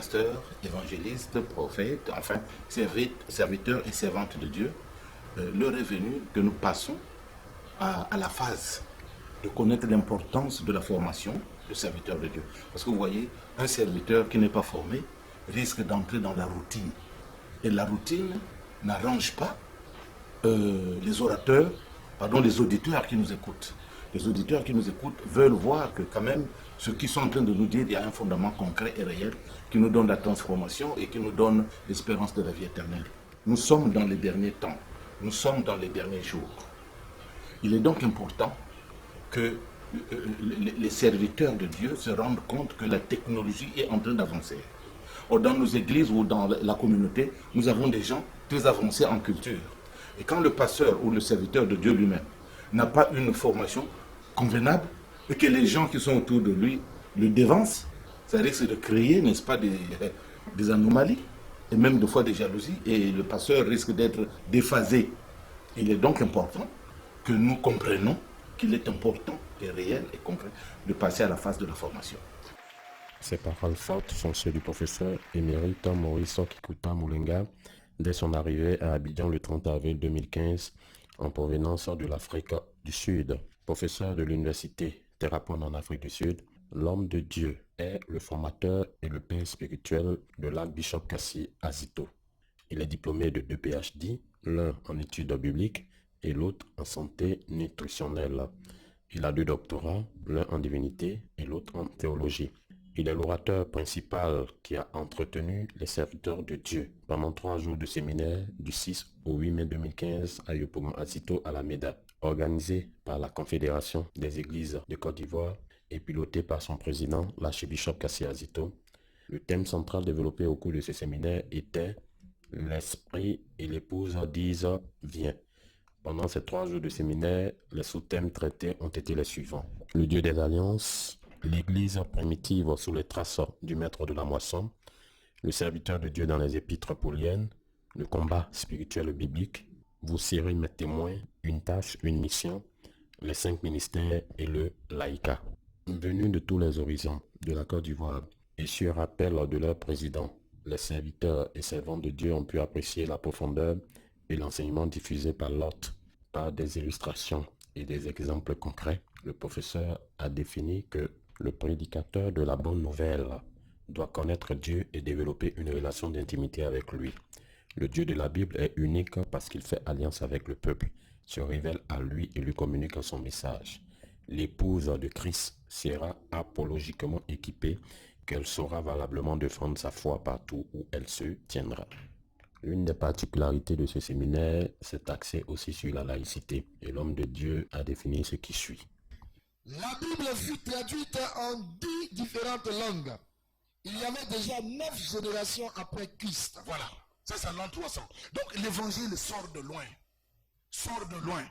pasteurs, évangélistes, prophètes, enfin, serviteurs et servantes de Dieu, l'heure est venue que nous passons à la phase de connaître l'importance de la formation de serviteurs de Dieu. Parce que vous voyez, un serviteur qui n'est pas formé risque d'entrer dans la routine. Et la routine n'arrange pas les auditeurs qui nous écoutent. Les auditeurs qui nous écoutent veulent voir que quand même, ce qu'ils sont en train de nous dire, il y a un fondement concret et réel qui nous donne la transformation et qui nous donne l'espérance de la vie éternelle. Nous sommes dans les derniers temps. Nous sommes dans les derniers jours. Il est donc important que les serviteurs de Dieu se rendent compte que la technologie est en train d'avancer. Or, dans nos églises ou dans la communauté, nous avons des gens très avancés en culture. Et quand le pasteur ou le serviteur de Dieu lui-même n'a pas une formation convenable et que les gens qui sont autour de lui le dévancent, ça risque de créer, n'est-ce pas, des anomalies et même des fois des jalousies, et le pasteur risque d'être déphasé. Il est donc important que nous comprenions qu'il est important et réel et concret de passer à la phase de la formation. Ces paroles fortes sont celles du professeur émérite Maurice Kikuta Moulenga dès son arrivée à Abidjan le 30 avril 2015 en provenance de l'Afrique du Sud. Professeur de l'université Terrapone en Afrique du Sud, l'homme de Dieu est le formateur et le père spirituel de l'archbishop Kassi Azito. Il est diplômé de 2 PhD, l'un en études bibliques et l'autre en santé nutritionnelle. Il a 2 doctorats, l'un en divinité et l'autre en théologie. Il est l'orateur principal qui a entretenu les serviteurs de Dieu pendant 3 jours de séminaire du 6 au 8 mai 2015 à Yopougon Azito Alameda, organisé par la Confédération des Églises de Côte d'Ivoire et piloté par son président, l'archbishop Kassi Azito. Le thème central développé au cours de ce séminaire était « L'esprit et l'épouse disent « Viens ». Pendant ces 3 jours de séminaire, les sous-thèmes traités ont été les suivants. Le Dieu des alliances, l'Église primitive sous les traces du maître de la moisson, le serviteur de Dieu dans les épîtres pauliennes, le combat spirituel biblique, vous serez mes témoins, une tâche, une mission, les 5 ministères et le laïcat. Venus de tous les horizons de la Côte d'Ivoire et sur appel de leur président, les serviteurs et servantes de Dieu ont pu apprécier la profondeur et l'enseignement diffusé par l'hôte par des illustrations et des exemples concrets. Le professeur a défini que le prédicateur de la bonne nouvelle doit connaître Dieu et développer une relation d'intimité avec lui. Le Dieu de la Bible est unique parce qu'il fait alliance avec le peuple, se révèle à lui et lui communique son message. L'épouse de Christ sera apologiquement équipée qu'elle saura valablement défendre sa foi partout où elle se tiendra. L'une des particularités de ce séminaire s'est axée aussi sur la laïcité et l'homme de Dieu a défini ce qui suit. La Bible fut traduite en 10 différentes langues. Il y avait déjà 9 générations après Christ. Voilà, ça c'est l'an 300. Donc l'évangile sort de loin. Sort de loin.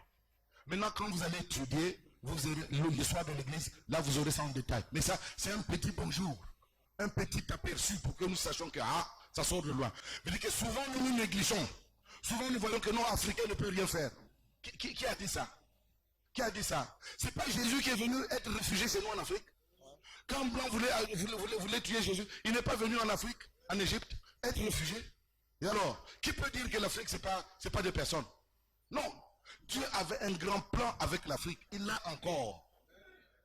Maintenant quand vous allez étudier, vous aurez l'histoire de l'église, là vous aurez ça en détail. Mais ça, c'est un petit bonjour. Un petit aperçu pour que nous sachions que ça sort de loin. Mais que souvent nous négligeons. Souvent nous voyons que non, Africains ne peuvent rien faire. Qui a dit ça? Qui a dit ça? C'est pas Jésus qui est venu être réfugié chez nous en Afrique. Quand Blanc voulait tuer Jésus, il n'est pas venu en Afrique, en Égypte, être réfugié. Et alors, qui peut dire que l'Afrique, c'est pas des personnes? Non. Dieu avait un grand plan avec l'Afrique. Il l'a encore.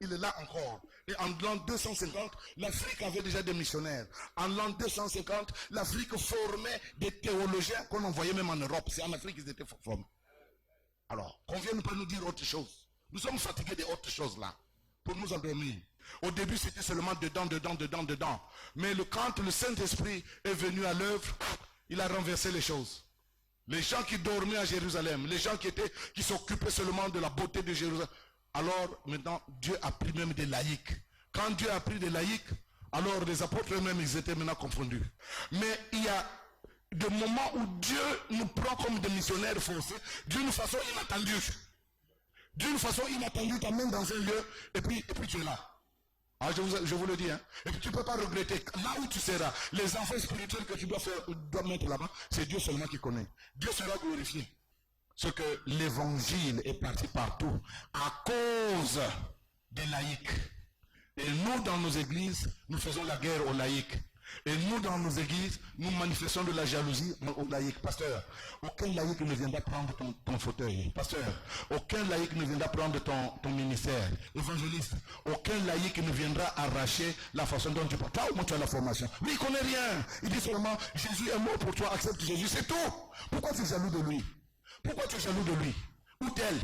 Il est là encore. Et en l'an 250, l'Afrique avait déjà des missionnaires. En l'an 250, l'Afrique formait des théologiens qu'on envoyait même en Europe. C'est en Afrique qu'ils étaient formés. Alors, qu'on vienne pas nous dire autre chose. Nous sommes fatigués de autre chose là. Pour nous endormir. Au début, c'était seulement dedans. Mais quand le Saint-Esprit est venu à l'œuvre, il a renversé les choses. Les gens qui dormaient à Jérusalem, les gens qui s'occupaient seulement de la beauté de Jérusalem. Alors, maintenant, Dieu a pris même des laïcs. Quand Dieu a pris des laïcs, alors les apôtres eux-mêmes, ils étaient maintenant confondus. Mais il y a des moments où Dieu nous prend comme des missionnaires forcés, d'une façon inattendue. D'une façon inattendue, t'amène dans un lieu, et puis tu es là. Ah, je vous le dis, hein. Et puis tu ne peux pas regretter. Là où tu seras, les enfants spirituels que tu dois mettre là-bas, c'est Dieu seulement qui connaît. Dieu sera glorifié. Ce que l'évangile est parti partout à cause des laïcs. Et nous, dans nos églises, nous faisons la guerre aux laïcs. Et nous, dans nos églises, nous manifestons de la jalousie aux laïcs. Pasteur, aucun laïc ne viendra prendre ton fauteuil. Pasteur, aucun laïc ne viendra prendre ton ministère. Évangéliste, aucun laïc ne viendra arracher la façon dont tu parles. Toi, au moins tu as la formation. Mais il ne connaît rien. Il dit seulement, Jésus est mort pour toi, accepte Jésus, c'est tout. Pourquoi tu es jaloux de lui? Pourquoi tu es jaloux de lui? Ou d'elle?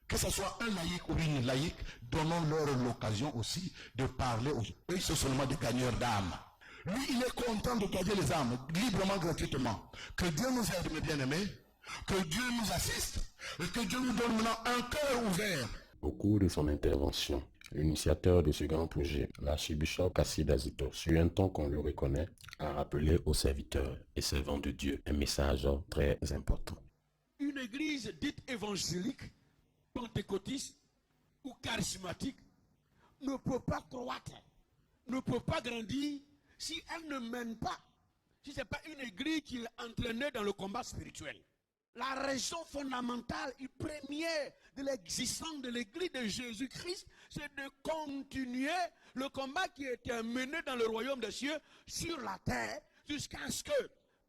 Que ce soit un laïc ou une laïque, donnons-leur l'occasion aussi de parler aux gens. Eux, ils sont seulement des gagneurs d'âmes. Lui, il est content de gagner les âmes, librement, gratuitement. Que Dieu nous aide, mes bien-aimés. Que Dieu nous assiste. Et que Dieu nous donne maintenant un cœur ouvert. Au cours de son intervention, l'initiateur de ce grand projet, l'archibishop Kassid Azito, sur un ton qu'on le reconnaît, a rappelé aux serviteurs et servants de Dieu un message très important. Une église dite évangélique, pentecôtiste ou charismatique ne peut pas croître, ne peut pas grandir si elle ne mène pas, si ce n'est pas une église qui est entraînée dans le combat spirituel. La raison fondamentale et première de l'existence de l'église de Jésus-Christ, c'est de continuer le combat qui a été mené dans le royaume des cieux sur la terre jusqu'à ce que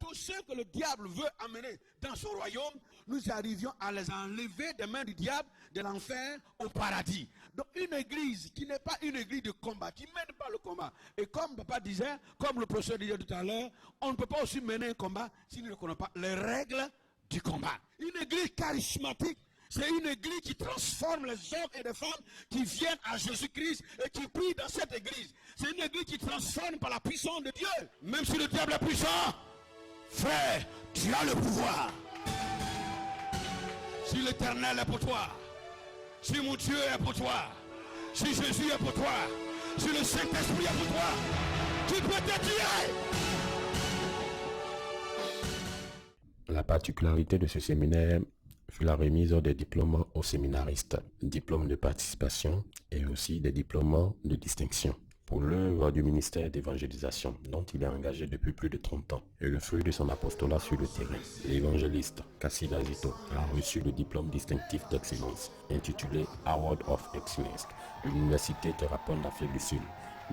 tous ceux que le diable veut amener dans son royaume, nous arrivions à les enlever des mains du diable, de l'enfer au paradis. Donc une église qui n'est pas une église de combat, qui ne mène pas le combat. Et comme papa disait, comme le professeur disait tout à l'heure, on ne peut pas aussi mener un combat si nous ne connaissons pas les règles du combat. Une église charismatique, c'est une église qui transforme les hommes et les femmes qui viennent à Jésus-Christ et qui prient dans cette église. C'est une église qui transforme par la puissance de Dieu. Même si le diable est puissant, frère, tu as le pouvoir. Si l'Éternel est pour toi, si mon Dieu est pour toi, si Jésus est pour toi, si le Saint-Esprit est pour toi, tu peux te tirer. La particularité de ce séminaire fut la remise des diplômes aux séminaristes, diplômes de participation et aussi des diplômes de distinction pour l'œuvre du ministère d'évangélisation dont il est engagé depuis plus de 30 ans et le fruit de son apostolat sur le terrain. L'évangéliste Kassid Azito a reçu le diplôme distinctif d'excellence intitulé Award of Excellence de l'Université Terrapon d'Afrique du Sud,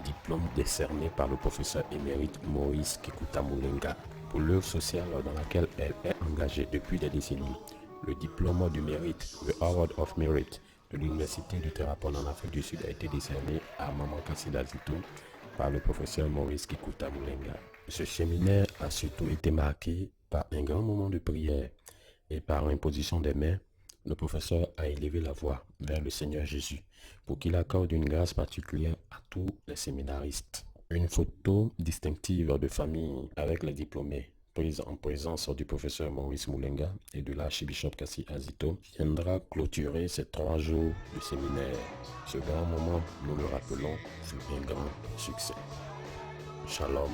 diplôme décerné par le professeur émérite Maurice Kikuta Moulenga pour l'œuvre sociale dans laquelle elle est engagée depuis des décennies. Le diplôme du mérite, le Award of Merit de l'Université de Terrapon en Afrique du Sud a été décerné à Maman Kassid Azito par le professeur Maurice Kikuta Moulenga. Ce séminaire a surtout été marqué par un grand moment de prière et par l'imposition des mains. Le professeur a élevé la voix vers le Seigneur Jésus pour qu'il accorde une grâce particulière à tous les séminaristes. Une photo distinctive de famille avec les diplômés prise en présence du professeur Maurice Moulenga et de l'archibishop Kassid Azito viendra clôturer ces 3 jours de séminaire. Ce grand moment, nous le rappelons, fut un grand succès. Shalom.